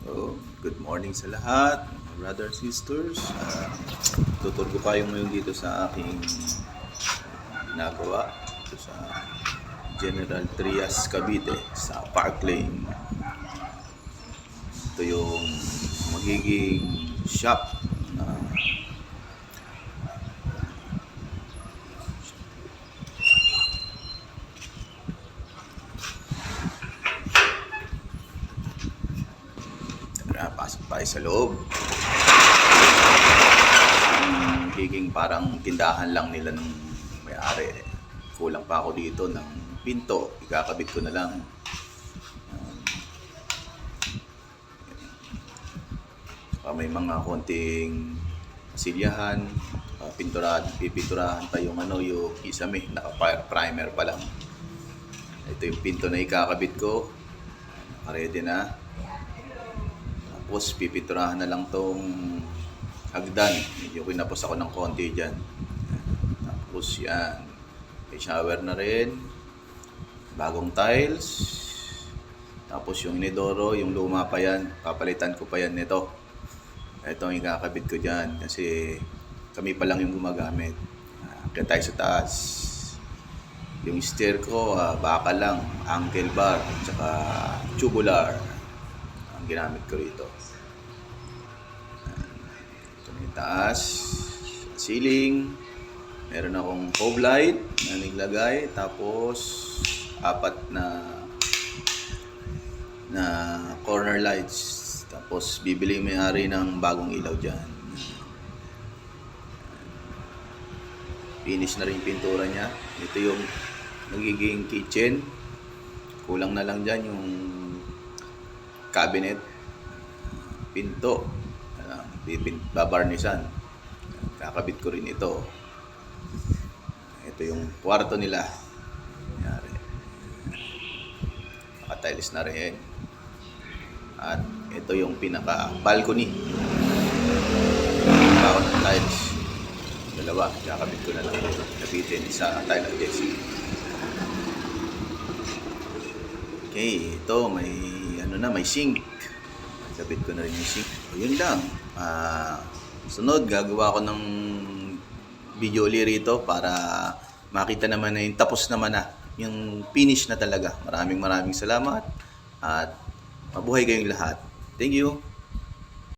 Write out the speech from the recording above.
So, good morning sa lahat, mga brothers, sisters. Tutur ko kayo ngayon dito sa aking ginagawa dito sa General Trias, Cavite, sa Park Lane. Ito yung magiging shop na pasok tayo sa loob. Magiging parang tindahan lang nila ng may-ari. Kulang pa ako dito ng pinto. Ikakabit ko na lang. May mga konting silyahan, pipinturahan pa yung yung kisame, naka-primer pa lang. Ito yung pinto na ikakabit ko. Ready na. Tapos pipinturahan na lang tong hagdan. Medyo kinapos ako ng konti dyan. Tapos yan. May shower na rin. Bagong tiles. Tapos yung inidoro, yung luma pa yan. Papalitan ko pa yan nito. Ito ang ikakabit ko dyan. Kasi kami pa lang yung gumagamit. Kaya tayo sa taas. Yung stair ko, baka lang. Ankle bar. Tsaka tubular. Ang ginamit ko rito. Ito na yung taas. Ceiling. Meron akong cove light na niglagay. Tapos 4 na corner lights. Tapos bibili may-ari ng bagong ilaw dyan. Finish na rin pintura niya. Ito yung magiging kitchen. Kulang na lang dyan yung cabinet, pinto, babarnisan. Kakabit ko rin ito. Ito yung kwarto nila. Naka-tiles na rin. At ito yung pinaka-balcony. Bakon ng tiles. Dalawa. Kakabit ko na lang ito. Kabitin sa tile at Jesse. Okay. Ito may may sink. Kabit ko na rin yung sink. Yun lang. Sunod, gagawa ko ng video ulit rito para makita naman na yung tapos naman na. Yung finish na talaga. Maraming salamat. At mabuhay kayong lahat. Thank you.